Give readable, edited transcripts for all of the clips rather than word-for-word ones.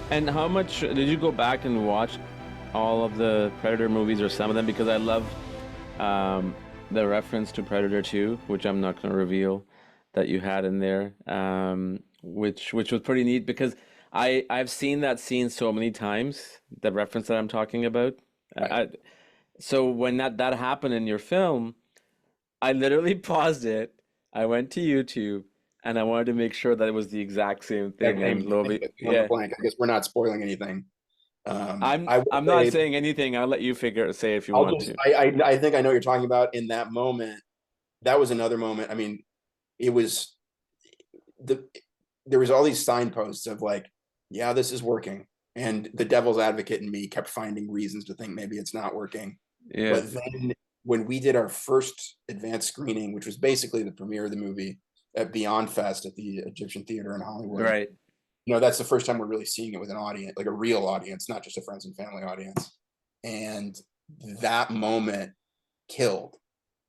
And how much did you go back and watch all of the Predator movies or some of them? Because I love um, the reference to Predator 2, which I'm not going to reveal that you had in there, which was pretty neat because I've seen that scene so many times, the reference that I'm talking about. Right. So when that happened in your film, I literally paused it. I went to YouTube and I wanted to make sure that it was the exact same That thing. And same lo and thing be- with fill in the yeah, blank. I guess we're not spoiling anything. I'm I will I'm not say, saying anything. I'll let you say if you I'll want just, to. I think I know what you're talking about in that moment. That was another moment. I mean, it was the, there was all these signposts of like, yeah, this is working. And the devil's advocate in me kept finding reasons to think maybe it's not working. Yeah, But then when we did our first advanced screening, which was basically the premiere of the movie at Beyond Fest at the Egyptian Theater in Hollywood, right. that's the first time we're really seeing it with an audience, like a real audience, not just a friends and family audience. And that moment killed.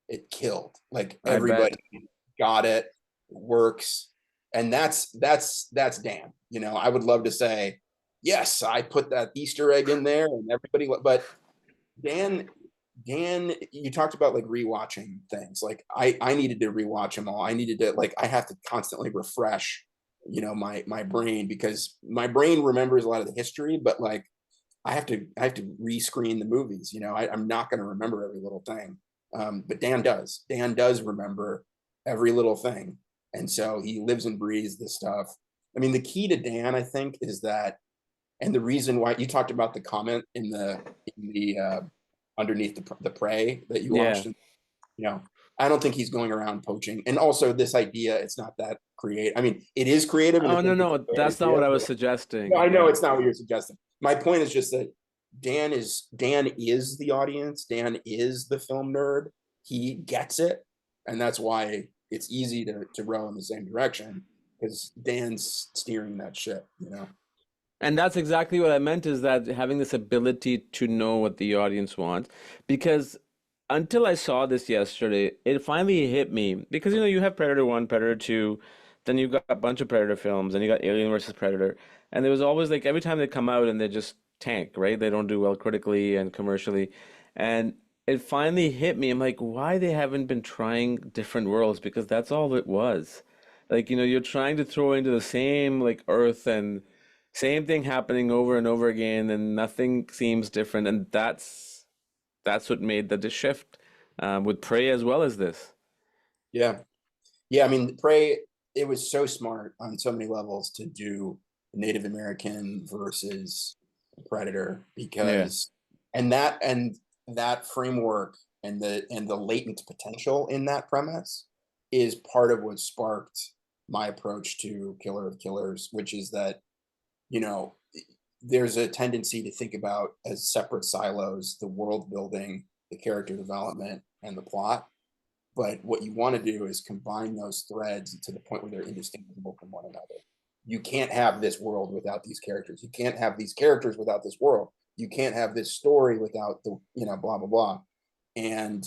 It killed. Like I everybody bet. got it, works. And that's Dan. I would love to say, yes, I put that Easter egg in there and everybody, but Dan, you talked about like rewatching things. Like I needed to rewatch them all. I needed to I have to constantly refresh, my brain because my brain remembers a lot of the history, but like I have to rescreen the movies. I'm not going to remember every little thing. But Dan does. Dan does remember every little thing, and so he lives and breathes this stuff. I mean, the key to Dan, I think, is that, and the reason why you talked about the comment in the underneath the prey that you Yeah. watched. You know, I don't think he's going around poaching. And also this idea, it's not that creative. I mean, it is creative and I Oh no, think it's a no, great that's not idea, what I but was no, suggesting. I know Yeah. it's not what you're suggesting. My point is just that Dan is the audience. Dan is the film nerd. He gets it, and that's why it's easy to row in the same direction because Dan's steering that ship. And that's exactly what I meant is that having this ability to know what the audience wants. Because until I saw this yesterday, it finally hit me. Because you have Predator 1, Predator 2, then you've got a bunch of Predator films, and you got Alien versus Predator. And there was always like every time they come out and they just tank, right? They don't do well critically and commercially. And it finally hit me. I'm like, why they haven't been trying different worlds? Because that's all it was. Like, you're trying to throw into the same like Earth and same thing happening over and over again, and nothing seems different. And that's what made the shift with Prey as well as this. Yeah. Yeah, I mean, Prey, it was so smart on so many levels to do Native American versus Predator Yeah, because and that framework and the latent potential in that premise is part of what sparked my approach to Killer of Killers, which is that, you know, there's a tendency to think about as separate silos, the world building, the character development, and the plot. But what you want to do is combine those threads to the point where they're indistinguishable from one another. You can't have this world without these characters. You can't have these characters without this world. You can't have this story without blah blah blah. And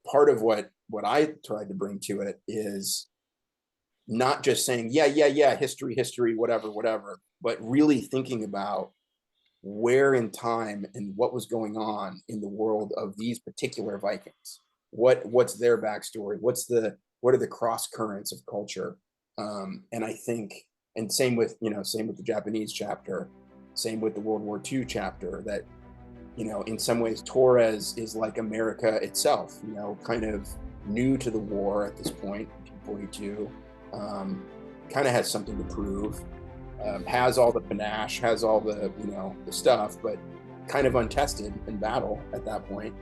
part of what I tried to bring to it is not just saying yeah yeah yeah history whatever whatever, but really thinking about where in time and what was going on in the world of these particular Vikings. What's their backstory? What are the cross currents of culture? And I think, and same with the Japanese chapter, same with the World War II chapter. That in some ways Torres is like America itself. Kind of new to the war at this point, 1942. Kind of has something to prove, has all the panache, has all the stuff, but kind of untested in battle at that point.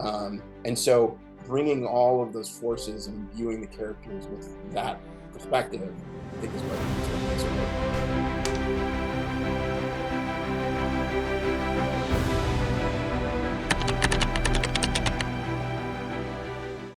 And so bringing all of those forces and viewing the characters with that perspective, I think is what makes it work.